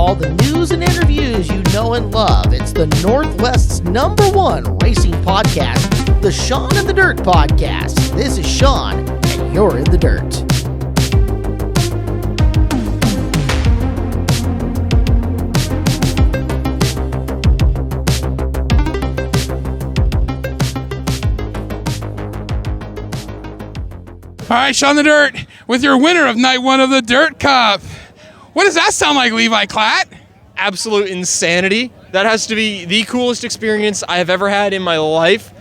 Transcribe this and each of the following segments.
all the news and interviews you know and love. It's the Northwest's #1 racing podcast, the Sean in the Dirt podcast. This is Sean, and you're in the dirt. All right, Sean the Dirt, with your winner of night 1 of the Dirt Cup. What does that sound like, Levi Klatt? Absolute insanity. That has to be the coolest experience I have ever had in my life.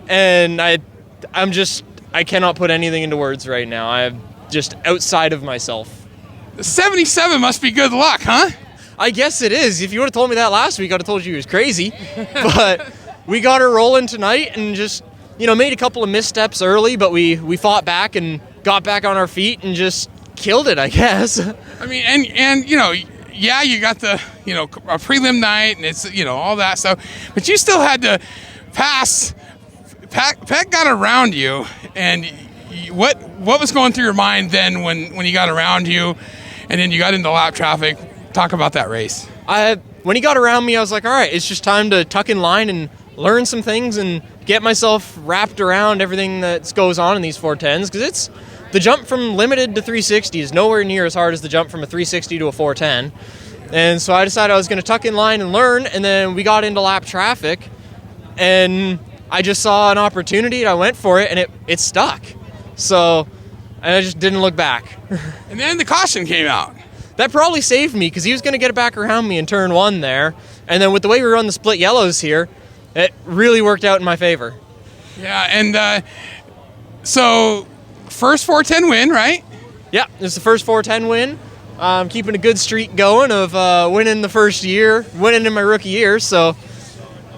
And I cannot put anything into words right now. I'm just outside of myself. 77 must be good luck, huh? I guess it is. If you would have told me that last week, I'd have told you it was crazy. But we got her rolling tonight and just, made a couple of missteps early, but we fought back and got back on our feet and just killed it, I guess. I mean, and you got the, a prelim night and it's, all that stuff, but you still had to pass. Pat got around you, and what was going through your mind then when he got around you, and then you got into lap traffic? Talk about that race. When he got around me, I was like, all right, it's just time to tuck in line and learn some things and get myself wrapped around everything that goes on in these 410s, because it's the jump from limited to 360 is nowhere near as hard as the jump from a 360 to a 410. And so I decided I was going to tuck in line and learn, and then we got into lap traffic, and I just saw an opportunity, and I went for it, and it stuck. So I just didn't look back. And then the caution came out. That probably saved me, because he was going to get it back around me in turn 1 there. And then with the way we run the split yellows here, it really worked out in my favor. Yeah, and so first 410 win, right? Yeah, it's the first 410 win. I'm keeping a good streak going of winning the first year, winning in my rookie year. So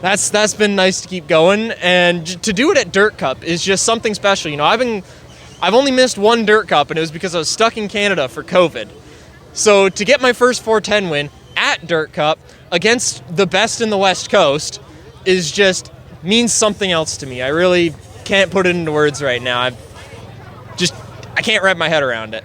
that's been nice to keep going. And to do it at Dirt Cup is just something special. I've only missed 1 Dirt Cup, and it was because I was stuck in Canada for COVID. So to get my first 410 win at Dirt Cup against the best in the West Coast is just means something else to me. I really can't put it into words right now. I can't wrap my head around it.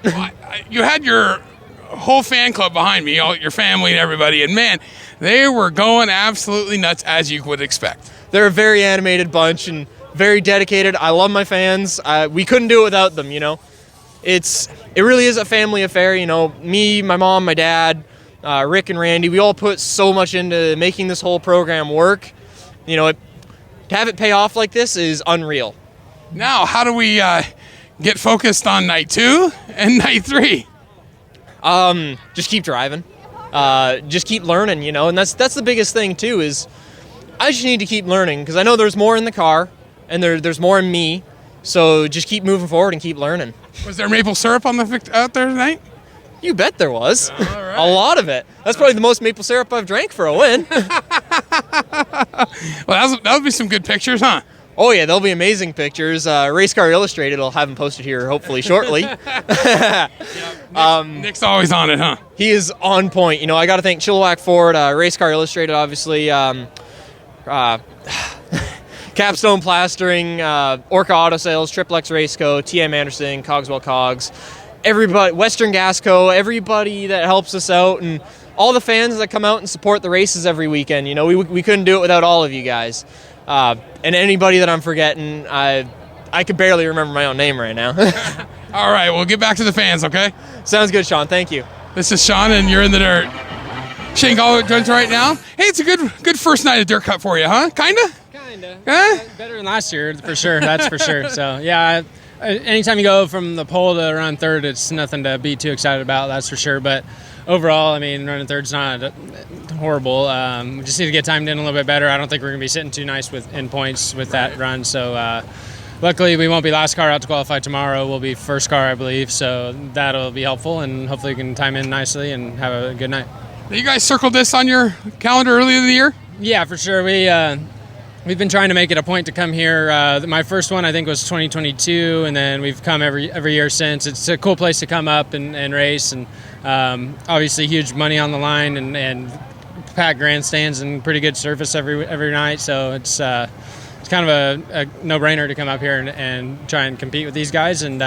You had your whole fan club behind me, all your family and everybody, and man, they were going absolutely nuts, as you would expect. They're a very animated bunch and very dedicated. I love my fans. We couldn't do it without them, It really is a family affair, Me, my mom, my dad, Rick and Randy, we all put so much into making this whole program work. To have it pay off like this is unreal. Now, how do we get focused on night 2 and night 3? Just keep driving. Just keep learning, and that's the biggest thing too, is I just need to keep learning, because I know there's more in the car and there's more in me. So just keep moving forward and keep learning. Was there maple syrup out there tonight? You bet there was. All right. A lot of it. That's probably the most maple syrup I've drank for a win. Well, that would be some good pictures, huh? Oh, yeah, they'll be amazing pictures. Race Car Illustrated will have them posted here hopefully shortly. Nick's always on it, huh? He is on point. I got to thank Chilliwack Ford, Race Car Illustrated, obviously, Capstone Plastering, Orca Auto Sales, Triplex Race Co., TM Anderson, Cogswell Cogs, everybody, Western Gas Co., everybody that helps us out, and all the fans that come out and support the races every weekend. We couldn't do it without all of you guys. And anybody that I'm forgetting, I could barely remember my own name right now. All right, we'll get back to the fans, okay? Sounds good, Sean. Thank you. This is Sean, and you're in the dirt. Shane Golobic joins right now. Hey, it's a good first night of Dirt Cup for you, huh? Kinda? Better than last year, for sure. That's for sure. So, yeah, anytime you go from the pole to around third, it's nothing to be too excited about, that's for sure. But overall, running third's not horrible. We just need to get timed in a little bit better. I don't think we're going to be sitting too nice in points with that run. So, luckily, we won't be last car out to qualify tomorrow. We'll be first car, I believe. So that'll be helpful, and hopefully we can time in nicely and have a good night. You guys circled this on your calendar earlier in the year? Yeah, for sure. We've been trying to make it a point to come here. My first one, I think, was 2022, and then we've come every year since. It's a cool place to come up and race, and obviously huge money on the line, and packed grandstands and pretty good surface every night. So it's kind of a no-brainer to come up here and try and compete with these guys. And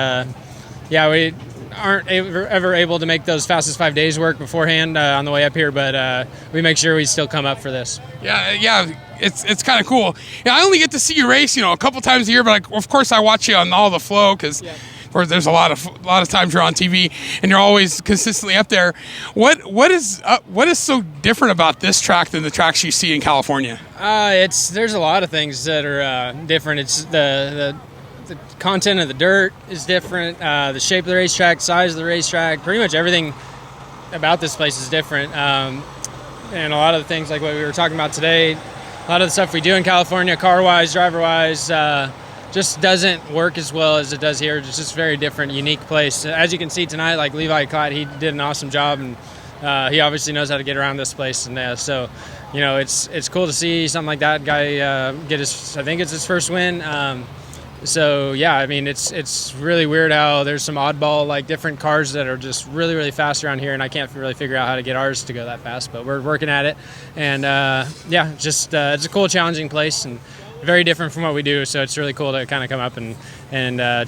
aren't ever able to make those fastest 5 days work beforehand on the way up here, but we make sure we still come up for this. Yeah, it's kind of cool. I only get to see you race, a couple times a year, but of course I watch you on all the flow because. Yeah. Of course, there's a lot of times you're on TV and you're always consistently up there. What is so different about this track than the tracks you see in California? There's a lot of things that are different. It's the content of the dirt is different. The shape of the racetrack, size of the racetrack, pretty much everything about this place is different. And a lot of the things like what we were talking about today, a lot of the stuff we do in California, car-wise, driver-wise. Just doesn't work as well as it does here. It's just a very different, unique place. As you can see tonight, like Levi Klatt, he did an awesome job, and he obviously knows how to get around this place. And so, it's cool to see something like that guy get I think it's his first win. So yeah, I mean, it's really weird how there's some oddball, like different cars that are just really, really fast around here, and I can't really figure out how to get ours to go that fast, but we're working at it. And it's a cool, challenging place, and very different from what we do, so it's really cool to kind of come up and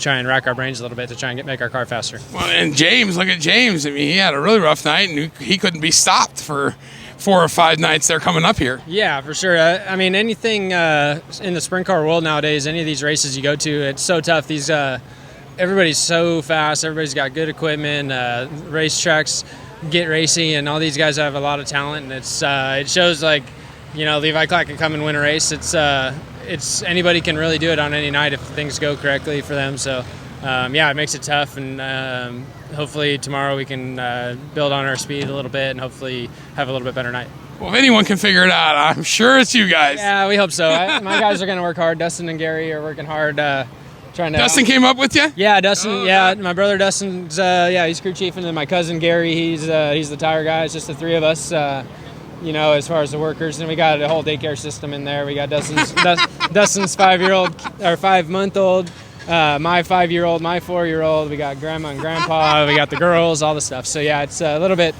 try and rack our brains a little bit to try and make our car faster. Well, and James, look at James. I mean, he had a really rough night, and he couldn't be stopped for 4 or 5 nights there coming up here. Yeah, for sure. I mean, anything in the sprint car world nowadays, any of these races you go to, it's so tough. These everybody's so fast. Everybody's got good equipment. Racetracks get racy, and all these guys have a lot of talent, and it shows like, Levi Clatt can come and win a race. It's anybody can really do it on any night if things go correctly for them. So, it makes it tough, and hopefully tomorrow we can build on our speed a little bit and hopefully have a little bit better night. Well, if anyone can figure it out, I'm sure it's you guys. Yeah, we hope so. My guys are going to work hard. Dustin and Gary are working hard. Dustin came up with you? Yeah, Dustin. Oh, yeah, my brother Dustin's. He's crew chief, and then my cousin Gary. He's the tire guy. It's just the three of us. As far as the workers, and we got a whole daycare system in there. We got Dustin's 5-year-old or 5-month-old, my 5-year-old, my 4-year-old. We got grandma and grandpa. We got the girls, all the stuff. So yeah, it's a little bit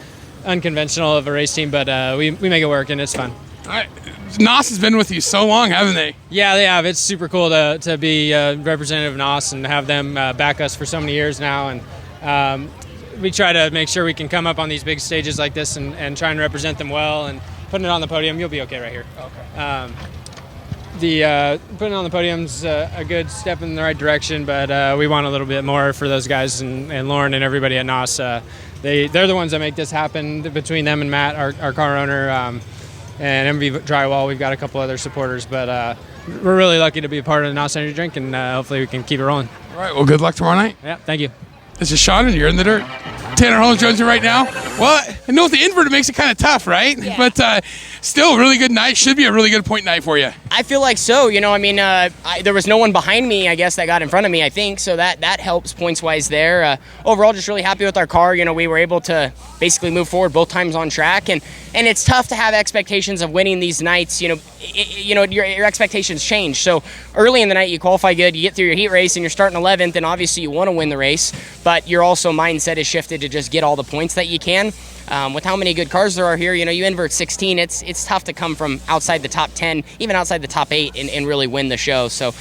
unconventional of a race team, but we make it work, and it's fun. All right. NOS has been with you so long, haven't they? Yeah, they have. It's super cool to be representative of NOS and have them back us for so many years now, and. We try to make sure we can come up on these big stages like this and try and represent them well and putting it on the podium. You'll be okay right here. Okay. Putting it on the podium's a good step in the right direction, but we want a little bit more for those guys and Lauren and everybody at NOS. They're the ones that make this happen. Between them and Matt, our car owner, and MV Drywall, we've got a couple other supporters, but we're really lucky to be a part of the NOS Energy Drink, and hopefully we can keep it rolling. All right. Well, good luck tomorrow night. Yeah. Thank you. This is Sean, and you're in the dirt. Tanner Holmes joins me right now. Well, I know with the invert it makes it kind of tough, right? Yeah. But still, a really good night. Should be a really good point night for you. I feel like so. There was no one behind me, I guess, that got in front of me, I think. So that helps points-wise there. Overall, just really happy with our car. We were able to basically move forward both times on track. And it's tough to have expectations of winning these nights. Your expectations change. So early in the night, you qualify good, you get through your heat race, and you're starting 11th, and obviously you want to win the race. But your also mindset is shifted to just get all the points that you can. With how many good cars there are here, you invert 16, it's tough to come from outside the top 10, even outside the top 8, and really win the show. So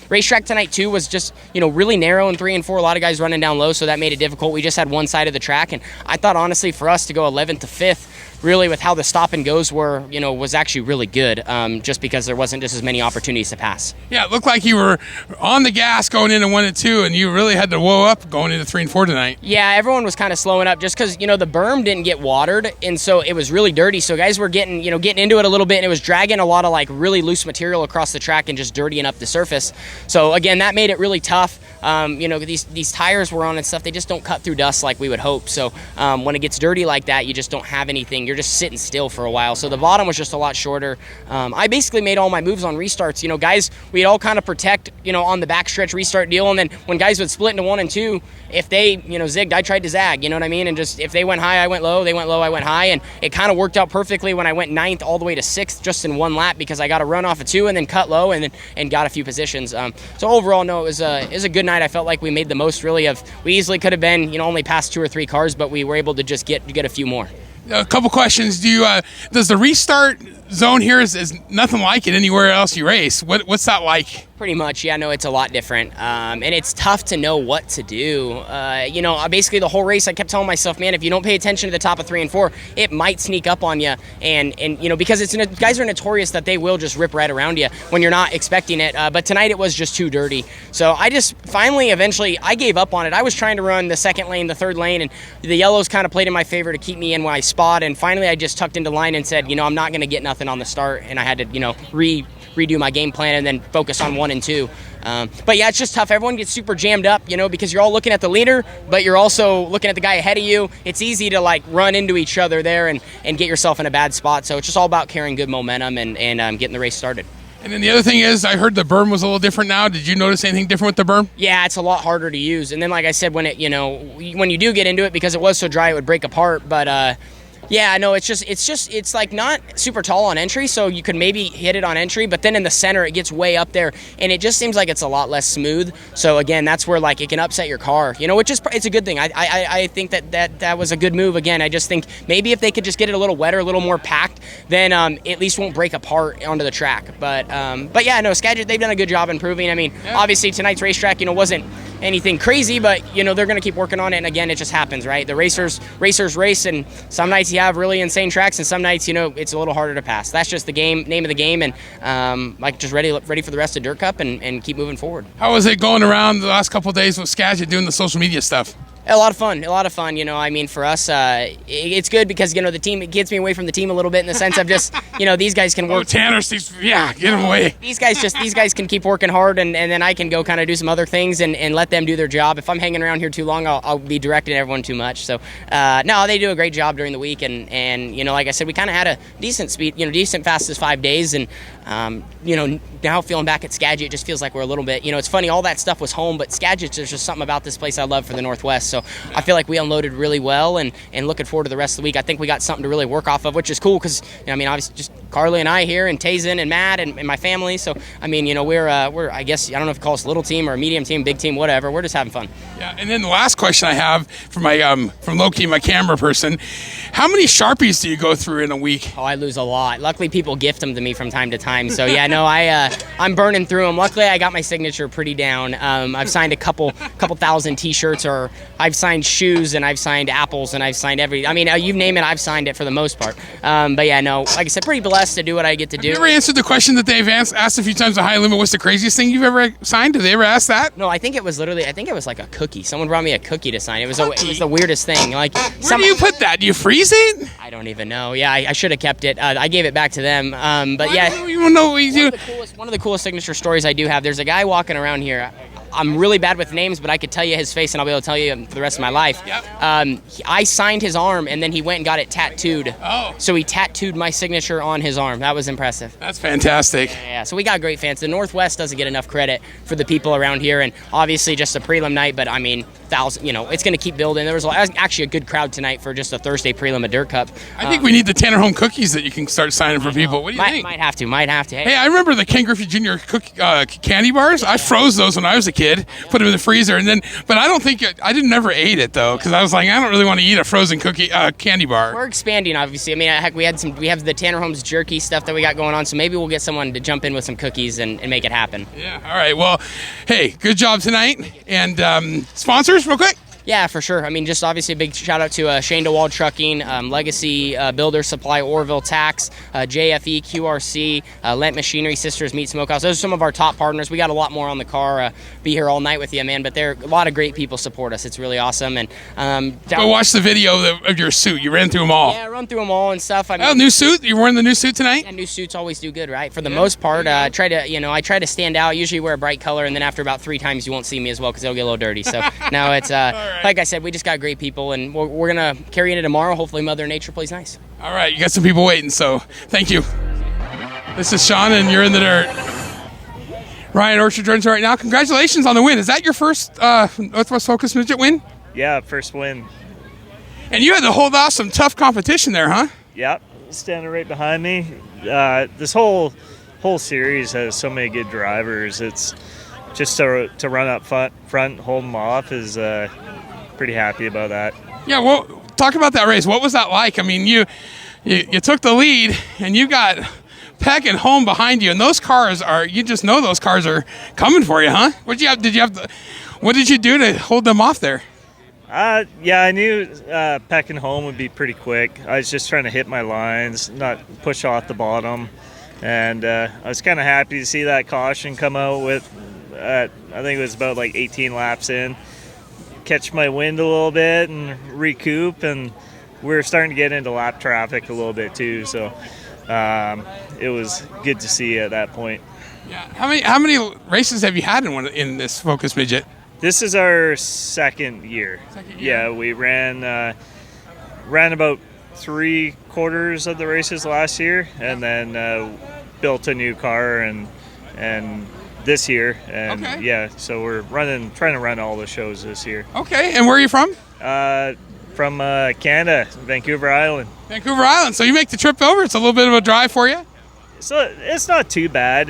racetrack tonight, too, was just, really narrow in 3 and 4. A lot of guys running down low, so that made it difficult. We just had one side of the track, and I thought, honestly, for us to go 11th to 5th, really with how the stop and goes were, was actually really good, just because there wasn't just as many opportunities to pass. Yeah, it looked like you were on the gas going into 1 and 2, and you really had to whoa up going into 3 and 4 tonight. Yeah, everyone was kind of slowing up just because, the berm didn't get watered, and so it was really dirty. So guys were getting into it a little bit, and it was dragging a lot of really loose material across the track and just dirtying up the surface. So again, that made it really tough. These tires were on and stuff, they just don't cut through dust like we would hope. So when it gets dirty like that, you just don't have anything. You're just sitting still for a while. So the bottom was just a lot shorter. I basically made all my moves on restarts. Guys, we'd all kind of protect, on the backstretch restart deal. And then when guys would split into 1 and 2, if they, zigged, I tried to zag, you know what I mean? And just if they went high, I went low. They went low, I went high. And it kind of worked out perfectly when I went 9th all the way to 6th just in one lap because I got a run off of 2 and then cut low and got a few positions. So overall, no, it was a good night. I felt like we made the most really of, we easily could have been, only past 2 or 3 cars, but we were able to just get a few more. A couple questions. Does the restart zone here is nothing like it anywhere else you race? What's that like? Pretty much, yeah. No, it's a lot different, and it's tough to know what to do. Basically the whole race, I kept telling myself, man, if you don't pay attention to the top of 3 and 4, it might sneak up on you, and because guys are notorious that they will just rip right around you when you're not expecting it. But tonight it was just too dirty, so I just eventually I gave up on it. I was trying to run the second lane, the third lane, and the yellows kind of played in my favor to keep me in my spot. And finally, I just tucked into line and said, I'm not going to get nothing on the start, and I had to, redo my game plan and then focus on 1 and 2. But yeah, it's just tough. Everyone gets super jammed up, because you're all looking at the leader, but you're also looking at the guy ahead of you. It's easy to run into each other there and get yourself in a bad spot. So it's just all about carrying good momentum and getting the race started. And then the other thing is, I heard the berm was a little different now. Did you notice anything different with the berm? Yeah, it's a lot harder to use. And then, like I said, when you do get into it, because it was so dry, it would break apart. But yeah, no, it's not super tall on entry, so you could maybe hit it on entry, but then in the center it gets way up there, and it just seems like it's a lot less smooth. So again, that's where it can upset your car, which is it's a good thing. I think that was a good move. Again, I just think maybe if they could just get it a little wetter, a little more packed, then at least won't break apart onto the track. But yeah, no, Skagit, they've done a good job improving. I mean, obviously tonight's racetrack, wasn't anything crazy, but they're going to keep working on it. And again, it just happens, right? The racers race, and some nights you have really insane tracks, and some nights it's a little harder to pass. That's just the name of the game, and just ready for the rest of Dirt Cup and keep moving forward. How was it going around the last couple of days with Skagit doing the social media stuff? A lot of fun. I mean, for us, it's good because the team, it gets me away from the team a little bit in the sense of just these guys can work. Oh, Tanner, get him away. These guys can keep working hard, and then I can go kind of do some other things and let them do their job. If I'm hanging around here too long, I'll be directing everyone too much. So no, they do a great job during the week, and like I said, we kind of had a decent speed, decent fastest 5 days, and now feeling back at Skagit, it just feels like we're a little bit, it's funny, all that stuff was home, but Skagit, there's just something about this place I love for the Northwest. So I feel like we unloaded really well, and looking forward to the rest of the week. I think we got something to really work off of, which is cool because, obviously just Carly and I here, and Tazen and Matt and my family. So, we're I guess, I don't know if you call us a little team or a medium team, big team, whatever. We're just having fun. Yeah, and then the last question I have from my from Lowkey, my camera person, how many Sharpies do you go through in a week? Oh, I lose a lot. Luckily, people gift them to me from time to time. So yeah, no, I'm burning through them. Luckily, I got my signature pretty down. I've signed a couple thousand T-shirts, or I've signed shoes, and I've signed apples, and I've signed you name it, I've signed it for the most part. But yeah, no, like I said, pretty blessed to do what I get to do. Have you ever answered the question that they've asked a few times, the high limit, what's the craziest thing you've ever signed? Did they ever ask that? No, I think it was like a cookie. Someone brought me a cookie to sign. It was the weirdest thing. Where do you put that? Do you freeze it? I don't even know. Yeah, I should have kept it. I gave it back to them. But Why yeah, do you even know what you do? One of the coolest signature stories I do have. There's a guy walking around here. I'm really bad with names, but I could tell you his face, and I'll be able to tell you for the rest of my life. Yep. I signed his arm, and then he went and got it tattooed. Oh. So he tattooed my signature on his arm. That was impressive. That's fantastic. Yeah, so we got great fans. The Northwest doesn't get enough credit for the people around here, and obviously just a prelim night, but it's going to keep building. There was actually a good crowd tonight for just a Thursday prelim at Dirt Cup. I think we need the Tanner Holmes cookies that you can start signing for people. What do you think? Might have to. Hey, I remember the Ken Griffey Jr. Candy bars. I froze those when I was a kid, put them in the freezer, but I don't think I never ate it though, because I was like, I don't really want to eat a frozen candy bar. We're expanding, obviously. Heck, we have the Tanner Holmes jerky stuff that we got going on, so maybe we'll get someone to jump in with some cookies and make it happen. Yeah. All right. Well, hey, good job tonight, and sponsors, real quick. Yeah, for sure. Just obviously a big shout out to Shane Golobic Trucking, Legacy Builder Supply, Orville Tax, JFE, QRC, Lent Machinery, Sisters Meat Smokehouse. Those are some of our top partners. We got a lot more on the car. Be here all night with you, man. But a lot of great people support us. It's really awesome. And go watch the video of your suit. You ran through them all. Yeah, I run through them all and stuff. New suit. You're wearing the new suit tonight. Yeah, new suits always do good, right? For the most part, I try to stand out. Usually wear a bright color, and then after about 3 times, you won't see me as well because it'll get a little dirty. So now it's like I said, we just got great people, and we're gonna carry into tomorrow. Hopefully Mother Nature plays nice. All right, you got some people waiting, so thank you. This is Sean, and you're in the dirt. Ryan Orchard joins right now. Congratulations on the win. Is that your first Northwest Focus Midget win? Yeah, first win. And you had to hold off some tough competition there, huh? Yep, standing right behind me. This whole series has so many good drivers. It's just to run up front, hold them off is pretty happy about that. Yeah, well, talk about that race. What was that like? I mean, you took the lead, and you got Peck and Home behind you, and those cars you just know those cars are coming for you, huh? What did you do to hold them off there? Yeah, I knew Peck and Home would be pretty quick. I was just trying to hit my lines, not push off the bottom. And I was kind of happy to see that caution come out with, I think it was about like 18 laps in. Catch my wind a little bit and recoup, and we were starting to get into lap traffic a little bit too. So it was good to see at that point. Yeah. How many races have you had in this Focus Midget? This is our second year. Yeah, we ran about 3/4 of the races last year, and then built a new car and this year, and okay. Yeah, so we're trying to run all the shows this year. Okay, and where are you from? From Canada, Vancouver Island. Vancouver Island. So you make the trip over. It's a little bit of a drive for you. So it's not too bad.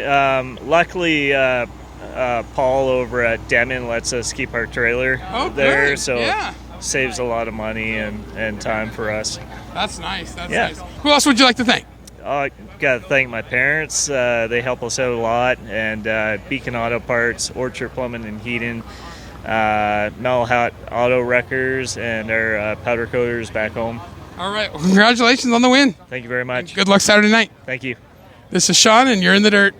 Luckily, Paul over at Demon lets us keep our trailer there, good. so yeah. Saves a lot of money and time for us. That's nice. That's Yeah. nice. Who else would you like to thank? I got to thank my parents. They help us out a lot. And Beacon Auto Parts, Orchard Plumbing and Heating, Melhat Auto Wreckers, and our powder coaters back home. All right. Well, congratulations on the win. Thank you very much. Good luck Saturday night. Thank you. This is Sean, and you're in the dirt.